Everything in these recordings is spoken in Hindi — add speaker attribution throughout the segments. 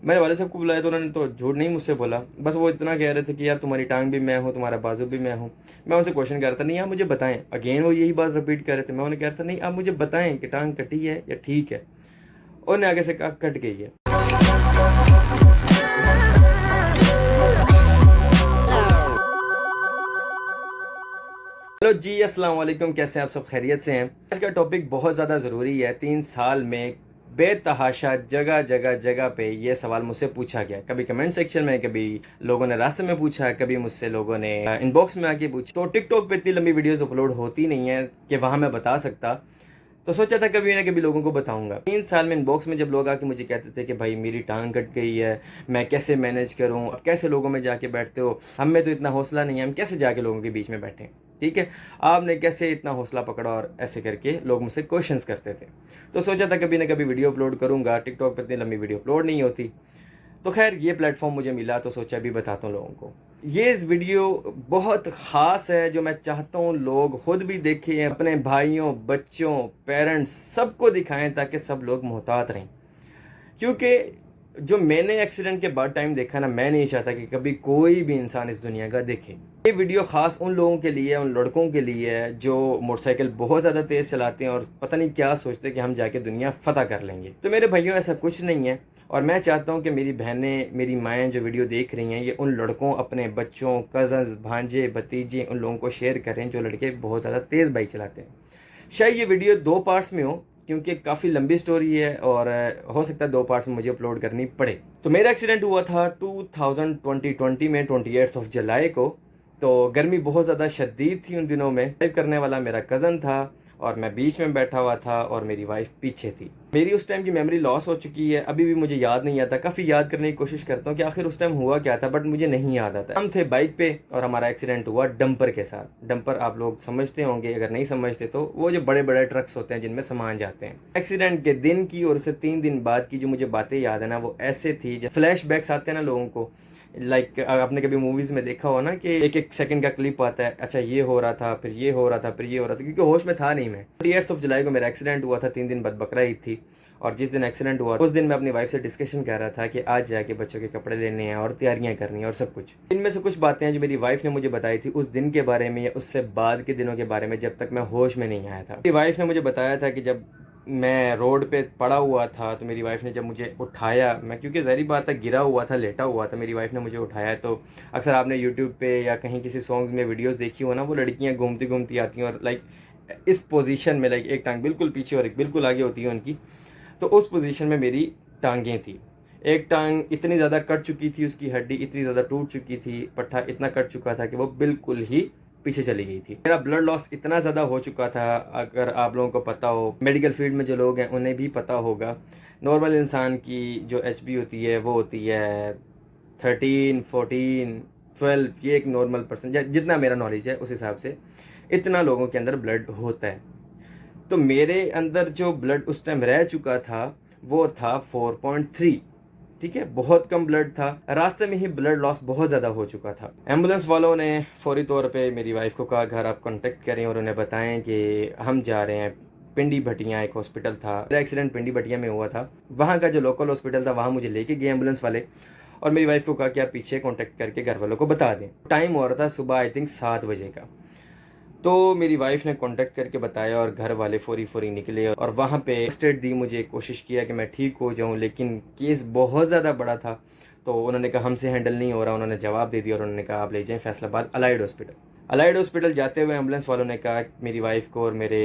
Speaker 1: मैंने वाले साहब को बुलाया तो उन्होंने तो झूठ नहीं मुझसे बोला, बस वो इतना कह रहे थे कि यार तुम्हारी टांग भी मैं हूँ, तुम्हारा बाजू भी मैं हूँ। मैं उनसे क्वेश्चन कर रहा था, नहीं आप मुझे बताएं, अगेन वो यही बात रिपीट कर रहे थे। मैं उन्हें कह रहा था नहीं आप मुझे बताएं कि टांग कटी है या ठीक है। उन्होंने आगे से कहा कट गई है। हेलो जी, अस्सलाम वालेकुम, कैसे हैं आप सब? खैरियत से हैं? आज का टॉपिक बहुत ज़्यादा ज़रूरी है। 3 साल में बेतहाशा जगह जगह जगह पे ये सवाल मुझसे पूछा गया, कभी कमेंट सेक्शन में, कभी लोगों ने रास्ते में पूछा, कभी मुझसे लोगों ने इनबॉक्स में आके पूछा। तो टिकटॉक पे इतनी लंबी वीडियोस अपलोड होती नहीं है कि वहाँ मैं बता सकता, तो सोचा था कभी ना कभी लोगों को बताऊंगा। 3 साल में इनबॉक्स में जब लोग आके मुझे कहते थे कि भाई मेरी टांग कट गई है, मैं कैसे मैनेज करूं, अब कैसे लोगों में जाके बैठते हो, हम में तो इतना हौसला नहीं है, हम कैसे जाके लोगों के बीच में बैठें, ठीक है, आपने कैसे इतना हौसला पकड़ा, और ऐसे करके लोग मुझसे क्वेश्चंस करते थे। तो सोचा था कभी ना कभी वीडियो अपलोड करूंगा। टिकटॉक पर इतनी लंबी वीडियो अपलोड नहीं होती, तो खैर ये प्लेटफॉर्म मुझे मिला तो सोचा भी बताता हूँ लोगों को। ये इस वीडियो बहुत ख़ास है, जो मैं चाहता हूँ लोग खुद भी देखें, अपने भाइयों, बच्चों, पेरेंट्स सबको दिखाएं, ताकि सब लोग मोहतात रहें। क्योंकि जो मैंने एक्सीडेंट के बाद टाइम देखा ना, मैं नहीं चाहता कि कभी कोई भी इंसान इस दुनिया का देखे। ये वीडियो ख़ास उन लोगों के लिए, उन लड़कों के लिए है जो मोटरसाइकिल बहुत ज़्यादा तेज़ चलाते हैं और पता नहीं क्या सोचते हैं कि हम जाके दुनिया फतह कर लेंगे। तो मेरे भाइयों, ऐसा कुछ नहीं है। और मैं चाहता हूँ कि मेरी बहनें, मेरी माएँ जो वीडियो देख रही हैं, ये उन लड़कों, अपने बच्चों, कज़न्स, भांजे, भतीजे, उन लोगों को शेयर करें जो लड़के बहुत ज़्यादा तेज़ बाइक चलाते हैं। शायद ये वीडियो 2 पार्ट्स में हो, क्योंकि काफ़ी लंबी स्टोरी है और हो सकता है 2 पार्ट्स में मुझे अपलोड करनी पड़े। तो मेरा एक्सीडेंट हुआ था 2020 में 28 जुलाई को। तो गर्मी बहुत ज़्यादा शदीद थी उन दिनों में। ड्राइव करने वाला मेरा कज़न था और मैं बीच में बैठा हुआ था और मेरी वाइफ पीछे थी। मेरी उस टाइम की मेमोरी लॉस हो चुकी है, अभी भी मुझे याद नहीं आता। काफ़ी याद करने की कोशिश करता हूँ कि आखिर उस टाइम हुआ क्या था, बट मुझे नहीं याद आता। हम थे बाइक पे और हमारा एक्सीडेंट हुआ डंपर के साथ। डंपर आप लोग समझते होंगे, अगर नहीं समझते तो वो जो बड़े बड़े ट्रक्स होते हैं जिनमें सामान जाते हैं। एक्सीडेंट के दिन की और उससे 3 दिन बाद की जो मुझे बातें याद है ना, वो ऐसे थी जब फ्लैशबैक्स आते हैं ना लोगों को। आपने कभी मूवीज में देखा हो ना कि एक एक सेकंड का क्लिप आता है, अच्छा ये हो रहा था, फिर ये हो रहा था, फिर ये हो रहा था, क्योंकि होश में था नहीं मैं। 28 जुलाई को मेरा एक्सीडेंट हुआ था, 3 दिन बाद बकरा ईद थी। और जिस दिन एक्सीडेंट हुआ उस दिन मैं अपनी वाइफ से डिस्कशन कर रहा था कि आज जाके बच्चों के कपड़े लेने हैं और तैयारियां करनी है और सब कुछ। इनमें से कुछ बातें हैं जो मेरी वाइफ ने मुझे बताई थी उस दिन के बारे में या उससे बाद के दिनों के बारे में, जब तक मैं होश में नहीं आया था। मेरी वाइफ ने मुझे बताया था कि जब मैं रोड पे पड़ा हुआ था तो मेरी वाइफ ने जब मुझे उठाया, मैं क्योंकि ज़ाहिर बात है गिरा हुआ था, लेटा हुआ था, मेरी वाइफ ने मुझे उठाया। तो अक्सर आपने यूट्यूब पे या कहीं किसी सॉन्ग्स में वीडियोस देखी हो ना, वो लड़कियां घूमती घूमती आती हैं और इस पोजीशन में, एक टांग बिल्कुल पीछे और एक बिल्कुल आगे होती है उनकी। तो उस पोजीशन में मेरी टांगें थी। एक टांग इतनी ज़्यादा कट चुकी थी, उसकी हड्डी इतनी ज़्यादा टूट चुकी थी, पट्टा इतना कट चुका था कि वो बिल्कुल ही पीछे चली गई थी। मेरा ब्लड लॉस इतना ज़्यादा हो चुका था, अगर आप लोगों को पता हो, मेडिकल फील्ड में जो लोग हैं उन्हें भी पता होगा, नॉर्मल इंसान की जो एचबी होती है वो होती है 13, 14, 12। ये एक नॉर्मल पर्सन, जितना मेरा नॉलेज है उस हिसाब से इतना लोगों के अंदर ब्लड होता है। तो मेरे अंदर जो ब्लड उस टाइम रह चुका था वो था 4.3। ठीक है, बहुत कम ब्लड था। रास्ते में ही ब्लड लॉस बहुत ज़्यादा हो चुका था। एम्बुलेंस वालों ने फौरी तौर पे मेरी वाइफ को कहा घर आप कांटेक्ट करें और उन्हें बताएं कि हम जा रहे हैं पिंडी भटिया। एक हॉस्पिटल था, मेरा एक्सीडेंट पिंडी भटिया में हुआ था, वहाँ का जो लोकल हॉस्पिटल था वहाँ मुझे लेके गए एम्बुलेंस वाले। और मेरी वाइफ को कहा कि आप पीछे कॉन्टेक्ट करके घर वालों को बता दें। टाइम हो रहा था सुबह आई थिंक 7 बजे का। तो मेरी वाइफ ने कांटेक्ट करके बताया और घर वाले फौरी फौरी निकले और वहाँ पे फर्स्ट एड दी मुझे, कोशिश किया कि मैं ठीक हो जाऊँ, लेकिन केस बहुत ज़्यादा बड़ा था। तो उन्होंने कहा हमसे हैंडल नहीं हो रहा, उन्होंने जवाब दे दिया और उन्होंने कहा आप ले जाएं Faisalabad allied hospital. Allied hospital जाते हुए एम्बुलेंस वालों ने कहा मेरी वाइफ को और मेरे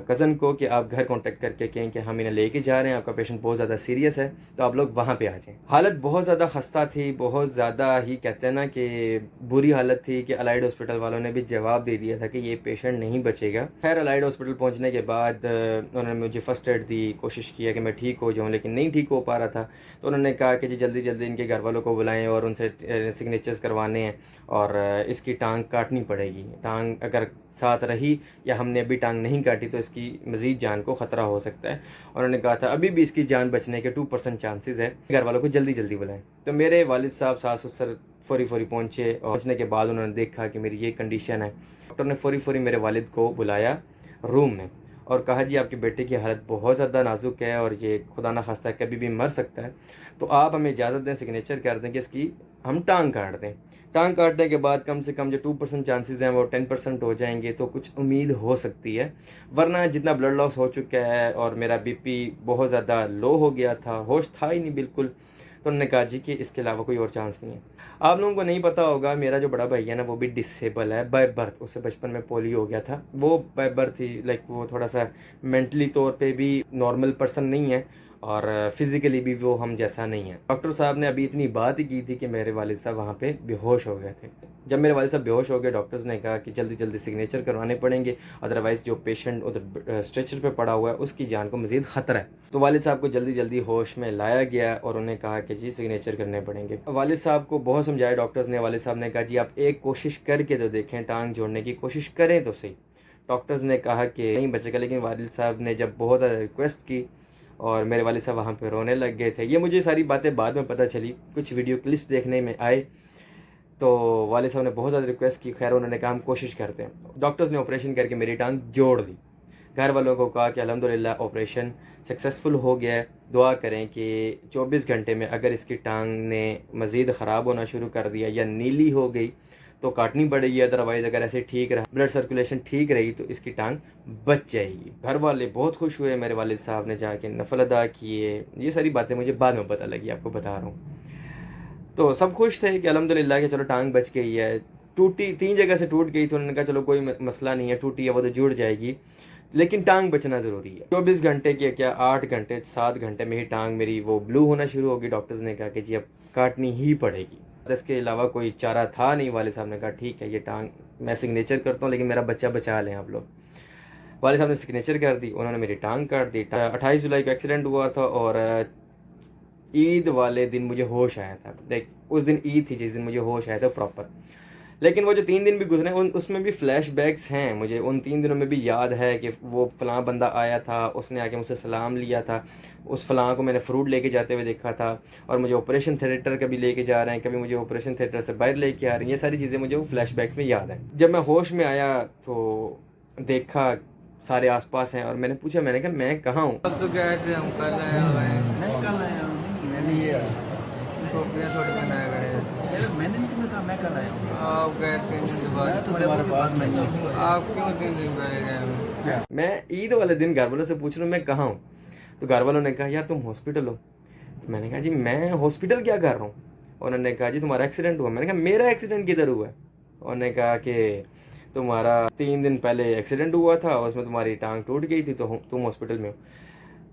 Speaker 1: कज़न को कि आप घर कांटेक्ट करके कहें कि हम इन्हें लेके जा रहे हैं, आपका पेशेंट बहुत ज़्यादा सीरियस है, तो आप लोग वहाँ पे आ जाएं। हालत बहुत ज़्यादा खस्ता थी, बहुत ज़्यादा ही कहते हैं ना कि बुरी हालत थी कि अलाइड हॉस्पिटल वालों ने भी जवाब दे दिया था कि ये पेशेंट नहीं बचेगा। खैर अलाइड हॉस्पिटल पहुँचने के बाद उन्होंने मुझे फ़र्स्ट एड दी, कोशिश किया कि मैं ठीक हो जाऊँ, लेकिन नहीं ठीक हो पा रहा था। तो उन्होंने कहा कि जी जल्दी जल्दी इनके घर वालों को बुलाएं और उनसे सिग्नेचर्स करवाने हैं और इसकी टांग काटनी पड़ेगी। टांग अगर साथ रही या हमने अभी टांग नहीं काटी तो इसकी मज़ीद जान को ख़तरा हो सकता है। उन्होंने कहा था अभी भी इसकी जान बचने के 2% चांसेस है, घर वालों को जल्दी जल्दी बुलाएं। तो मेरे वालिद साहब, सास ससुर फौरी फौरी पहुँचे और पहुँचने के बाद उन्होंने देखा कि मेरी ये कंडीशन है। डॉक्टर ने फौरी फौरी मेरे वालिद को बुलाया रूम में और कहा जी आपके बेटे की हालत बहुत ज़्यादा नाजुक है और ये खुदा ना खास्ता कभी भी मर सकता है, तो आप हमें इजाज़त दें, सिग्नेचर कर दें कि इसकी हम टांग काट दें। टांग काटने के बाद कम से कम जो 2% चांसेस हैं वो 10% हो जाएंगे, तो कुछ उम्मीद हो सकती है। वरना जितना ब्लड लॉस हो चुका है और मेरा बीपी बहुत ज़्यादा लो हो गया था, होश था ही नहीं बिल्कुल, तो उन्होंने कहा जी कि इसके अलावा कोई और चांस नहीं है। आप लोगों को नहीं पता होगा, मेरा जो बड़ा भाई है ना वो भी डिसेबल है बाय बर्थ। उसे बचपन में पोलियो हो गया था, वो बाय बर्थ ही लाइक वो थोड़ा सा मेंटली तौर पे भी नॉर्मल पर्सन नहीं है और फिज़िकली भी वो हम जैसा नहीं है। डॉक्टर साहब ने अभी इतनी बात ही की थी कि मेरे वालिद साहब वहाँ पे बेहोश हो गए थे। जब मेरे वालिद साहब बेहोश हो गए, डॉक्टर्स ने कहा कि जल्दी जल्दी सिग्नेचर करवाने पड़ेंगे, अदरवाइज़ जो पेशेंट उधर स्ट्रेचर पे पड़ा हुआ है उसकी जान को मज़ीद ख़तरा है। तो वालिद साहब को जल्दी जल्दी होश में लाया गया और उन्हें कहा कि जी सिग्नेचर करने पड़ेंगे। वालिद साहब को बहुत समझाया डॉक्टर्स ने। वालिद साहब ने कहा जी आप एक कोशिश करके तो देखें, टांग जोड़ने की कोशिश करें तो सही। डॉक्टर्स ने कहा कि नहीं बचेगा, लेकिन वालिद साहब ने जब बहुत ज़्यादा रिक्वेस्ट की और मेरे वालिद साहब वहाँ पे रोने लग गए थे। ये मुझे सारी बातें बाद में पता चली, कुछ वीडियो क्लिप्स देखने में आए, तो वालिद साहब ने बहुत ज़्यादा रिक्वेस्ट की। खैर उन्होंने कहा हम कोशिश करते हैं। डॉक्टर्स ने ऑपरेशन करके मेरी टांग जोड़ दी। घर वालों को कहा कि अल्हम्दुलिल्लाह ऑपरेशन सक्सेसफुल हो गया है। दुआ करें कि 24 घंटे में अगर इसकी टांग ने मज़ीद ख़राब होना शुरू कर दिया या नीली हो गई तो काटनी पड़ेगी, अदरवाइज़ अगर ऐसे ठीक रहा, ब्लड सर्कुलेशन ठीक रही, तो इसकी टांग बच जाएगी। घर वाले बहुत खुश हुए। मेरे वालिद साहब ने जाके नफल अदा किए। ये सारी बातें मुझे बाद में पता लगी, आपको बता रहा हूँ। तो सब खुश थे कि अल्हम्दुलिल्लाह कि चलो टांग बच गई है। टूटी 3 जगह से टूट गई, तो उन्होंने कहा चलो कोई मसला नहीं है, टूटी है वो तो जुड़ जाएगी, लेकिन टांग बचना ज़रूरी है। 24 घंटे के क्या 8 घंटे 7 घंटे में ही टांग मेरी वो ब्लू होना शुरू होगी। डॉक्टर्स ने कहा कि जी अब काटनी ही पड़ेगी। इसके अलावा कोई चारा था नहीं। वाले साहब ने कहा ठीक है ये टांग मैं सिग्नेचर करता हूँ, लेकिन मेरा बच्चा बचा लें आप लोग। वाले साहब ने सिग्नेचर कर दी, उन्होंने मेरी टांग काट दी। 28 जुलाई का एक्सीडेंट हुआ था और ईद वाले दिन मुझे होश आया था। देख उस दिन ईद थी जिस दिन मुझे होश आया था प्रॉपर। लेकिन वो जो 3 दिन भी गुजरे उसमें भी फ्लैशबैक्स हैं। मुझे उन 3 दिनों में भी याद है कि वो फ़लाँ बंदा आया था, उसने आके मुझसे सलाम लिया था, उस फ़लाँ को मैंने फ्रूट लेके जाते हुए देखा था, और मुझे ऑपरेशन थिएटर कभी लेके जा रहे हैं, कभी मुझे ऑपरेशन थिएटर से बाहर लेके आ रहे हैं। ये सारी चीज़ें मुझे वो फ्लैशबैक्स में याद हैं। जब मैं होश में आया तो देखा सारे आसपास हैं और मैंने पूछा, मैंने कहा मैं कहाँ हूँ।
Speaker 2: अब तो गए थे हम कल आए हुए हैं।
Speaker 3: मैं कल आया हूँ, नहीं मैंने ये आया।
Speaker 2: टोपियाँ थोड़ी बनाया करें।
Speaker 3: मैंने नहीं तुम्हें कहा मैं कल आया हूँ।
Speaker 2: आप गए 3 दिन के
Speaker 3: मैं
Speaker 2: बाद।
Speaker 3: तो तुम्हारे पास नहीं हूँ।
Speaker 2: आप क्यों 3 दिन पहले गए?
Speaker 3: क्या?
Speaker 1: मैं ईद वाले दिन घर वालों से पूछ रहा हूँ मैं कहाँ हूँ, तो घर वालों ने कहा यार तुम हॉस्पिटल हो। तो मैंने कहा जी मैं हॉस्पिटल क्या कर रहा हूँ। उन्होंने कहा जी तुम्हारा एक्सीडेंट हुआ। मैंने कहा मेरा एक्सीडेंट किधर हुआ है। उन्होंने कहा कि तुम्हारा 3 दिन पहले एक्सीडेंट हुआ था, उसमें तुम्हारी टांग टूट गई थी, तो तुम हॉस्पिटल में हो।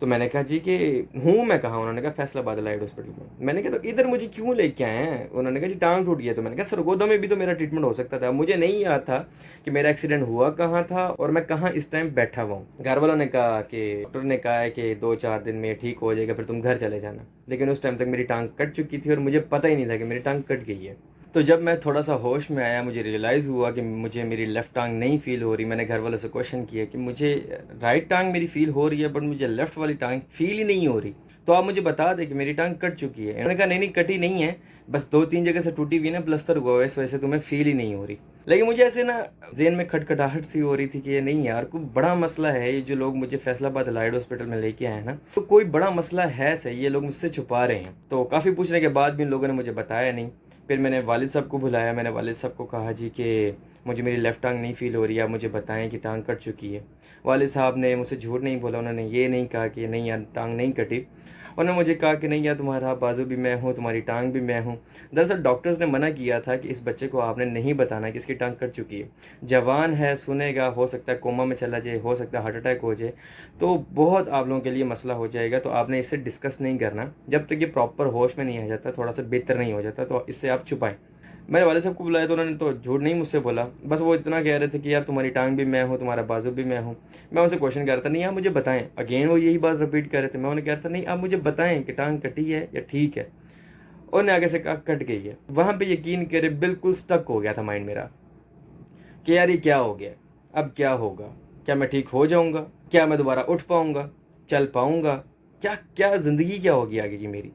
Speaker 1: तो मैंने कहा जी कि हूँ मैं कहाँ। उन्होंने कहा फैसलाबाद लाइट हॉस्पिटल में। मैंने कहा तो इधर मुझे क्यों लेके आए हैं। उन्होंने कहा जी टांग टूट गया। तो मैंने कहा सरगोदा में भी तो मेरा ट्रीटमेंट हो सकता था। मुझे नहीं याद था कि मेरा एक्सीडेंट हुआ कहाँ था और मैं कहाँ इस टाइम बैठा हुआ हूँ। घर वालों ने कहा कि डॉक्टर ने कहा है कि 2-4 दिन में ठीक हो जाएगा, फिर तुम घर चले जाना। लेकिन उस टाइम तक मेरी टांग कट चुकी थी और मुझे पता ही नहीं था कि मेरी टांग कट गई है। तो जब मैं थोड़ा सा होश में आया, मुझे रियलाइज़ हुआ कि मुझे मेरी लेफ़्ट टांग नहीं फील हो रही। मैंने घर वालों से क्वेश्चन किया कि मुझे राइट टांग मेरी फील हो रही है बट मुझे लेफ़्ट वाली टांग फील ही नहीं हो रही, तो आप मुझे बता दें कि मेरी टांग कट चुकी है। उन्होंने कहा नहीं नहीं कटी नहीं है, बस 2-3 जगह से टूटी हुई ना, प्लस्तर हुआ है, इस वजह से तुम्हें फील ही नहीं हो रही। लेकिन मुझे ऐसे ना जेन में खटखटाहट सी हो रही थी कि ये नहीं यार कोई बड़ा मसला है। ये जो लोग मुझे फैसलाबाद लाइट हॉस्पिटल में लेके आए हैं ना, तो कोई बड़ा मसला है सही, ये लोग मुझसे छुपा रहे हैं। तो काफ़ी पूछने के बाद भी इन लोगों ने मुझे बताया नहीं। फिर मैंने वालिद साहब को बुलाया। मैंने वालिद साहब को कहा जी कि मुझे मेरी लेफ़्ट टांग नहीं फील हो रही है, आप मुझे बताएं कि टांग कट चुकी है। वालिद साहब ने मुझसे झूठ नहीं बोला। उन्होंने ये नहीं कहा कि नहीं यार टांग नहीं कटी। उन्होंने मुझे कहा कि नहीं यार तुम्हारा बाजू भी मैं हूँ, तुम्हारी टांग भी मैं हूँ। दरअसल डॉक्टर्स ने मना किया था कि इस बच्चे को आपने नहीं बताना कि इसकी टांग कट चुकी है। जवान है, सुनेगा, हो सकता है कोमा में चला जाए, हो सकता है हार्ट अटैक हो जाए, तो बहुत आप लोगों के लिए मसला हो जाएगा। तो आपने इससे डिस्कस नहीं करना जब तक ये प्रॉपर होश में नहीं आ जाता, थोड़ा सा बेहतर नहीं हो जाता, तो इससे आप छुपाएं। मैंने वाले साहब को बुलाया तो उन्होंने तो झूठ नहीं मुझसे बोला, बस वो इतना कह रहे थे कि यार तुम्हारी टांग भी मैं हूँ, तुम्हारा बाजू भी मैं हूँ। मैं उनसे क्वेश्चन कर रहा था नहीं आप मुझे बताएं। अगेन वो यही बात रिपीट कर रहे थे। मैं उन्हें कह रहा था नहीं आप मुझे बताएं कि टांग कटी है या ठीक है। उन्होंने आगे से कहा कट गई है। वहाँ पे यकीन करे बिल्कुल स्टक हो गया था माइंड मेरा कि यार ये क्या हो गया, अब क्या होगा, क्या मैं ठीक हो जाऊँगा, क्या मैं दोबारा उठ पाऊँगा, चल पाऊँगा, क्या क्या ज़िंदगी क्या होगी आगे की मेरी।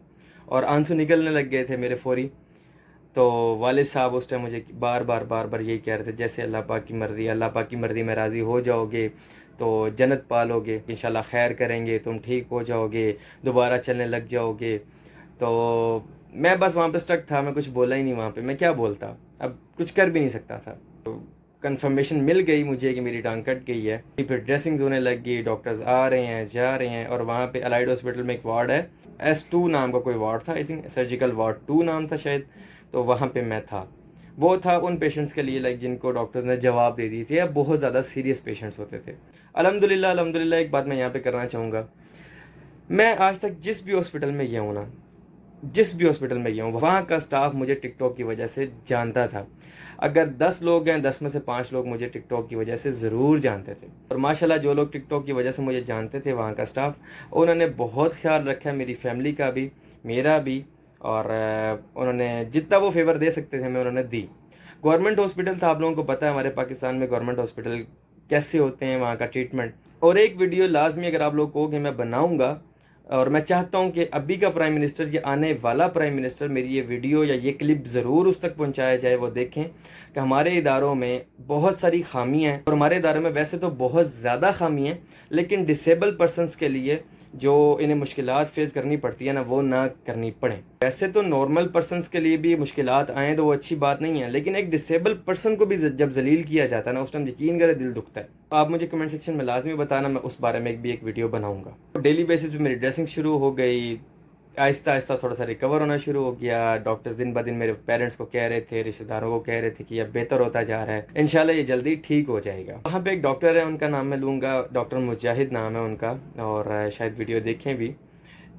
Speaker 1: और आंसू निकलने लग गए थे मेरे फौरी। तो वालिद साहब उस टाइम मुझे बार बार यही कह रहे थे जैसे अल्लाह पाक की मर्ज़ी, अल्लाह पाक की मर्ज़ी में राज़ी हो जाओगे तो जन्नत पालोगे, इंशाल्लाह खैर करेंगे, तुम ठीक हो जाओगे, दोबारा चलने लग जाओगे। तो मैं बस वहाँ पे स्टक था, मैं कुछ बोला ही नहीं वहाँ पे, मैं क्या बोलता, अब कुछ कर भी नहीं सकता था। तो कंफर्मेशन मिल गई मुझे कि मेरी टांग कट गई है, फिर ड्रेसिंग्स होने लग गई, डॉक्टर्स आ रहे हैं जा रहे हैं। और वहाँ पे अलाइड हॉस्पिटल में एक वार्ड है, S2 नाम का कोई वार्ड था, आई थिंक सर्जिकल वार्ड 2 नाम था शायद। तो वहाँ पे मैं था, वो था उन पेशेंट्स के लिए लाइक जिनको डॉक्टर्स ने जवाब दे दी थी या बहुत ज़्यादा सीरियस पेशेंट्स होते थे। अल्हम्दुलिल्लाह अल्हम्दुलिल्लाह एक बात मैं यहाँ पे करना चाहूँगा, मैं आज तक जिस भी हॉस्पिटल में गया हूँ ना, जिस भी हॉस्पिटल में गया हूँ, वहाँ का स्टाफ मुझे टिकटॉक की वजह से जानता था। अगर 10 लोग हैं, 10 में से 5 लोग मुझे टिकटॉक की वजह से ज़रूर जानते थे। और माशाल्लाह जो लोग टिकटॉक की वजह से मुझे जानते थे, वहाँ का स्टाफ, उन्होंने बहुत ख्याल रखा मेरी फैमिली का भी, मेरा भी। और उन्होंने जितना वो फेवर दे सकते थे मैं उन्होंने दी। गवर्नमेंट हॉस्पिटल था, आप लोगों को पता है हमारे पाकिस्तान में गवर्नमेंट हॉस्पिटल कैसे होते हैं, वहाँ का ट्रीटमेंट। और एक वीडियो लाजमी अगर आप लोग कहोगे मैं बनाऊँगा, और मैं चाहता हूं कि अभी का प्राइम मिनिस्टर या आने वाला प्राइम मिनिस्टर मेरी ये वीडियो या ये क्लिप ज़रूर उस तक पहुंचाया जाए, वो देखें कि हमारे इदारों में बहुत सारी खामियां हैं। और हमारे इदारों में वैसे तो बहुत ज़्यादा खामी हैं, लेकिन डिसेबल पर्सनस के लिए जो इन्हें मुश्किलात फेस करनी पड़ती है ना, वो ना करनी पड़े। वैसे तो नॉर्मल पर्सनस के लिए भी मुश्किलात आएँ तो वो अच्छी बात नहीं है, लेकिन एक डिसेबल पर्सन को भी जब जलील किया जाता है ना, उस टाइम यकीन करे दिल दुखता है। तो आप मुझे कमेंट सेक्शन में लाजमी बताना, मैं उस बारे में भी एक वीडियो बनाऊंगा। तो डेली बेसिस पे मेरी ड्रेसिंग शुरू हो गई, आहिस्ता आहिस्ता थोड़ा सा रिकवर होना शुरू हो गया। डॉक्टर्स दिन ब दिन मेरे पेरेंट्स को कह रहे थे, रिश्तेदारों को कह रहे थे कि अब बेहतर होता जा रहा है, इंशाल्लाह ये जल्दी ठीक हो जाएगा। वहाँ पे एक डॉक्टर है, उनका नाम मैं लूँगा, डॉक्टर मुजाहिद नाम है उनका, और शायद वीडियो देखें भी।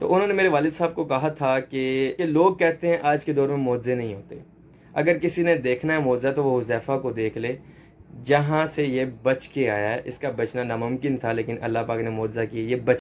Speaker 1: तो उन्होंने मेरे वालिद साहब को कहा था कि लोग कहते हैं आज के दौर में मौजे नहीं होते, अगर किसी ने देखना है मौजा तो वो हुज़ैफा को देख ले, जहाँ से ये बच के आया है। इसका बचना नामुमकिन था, लेकिन अल्लाह पाक ने मौजा किया, ये बच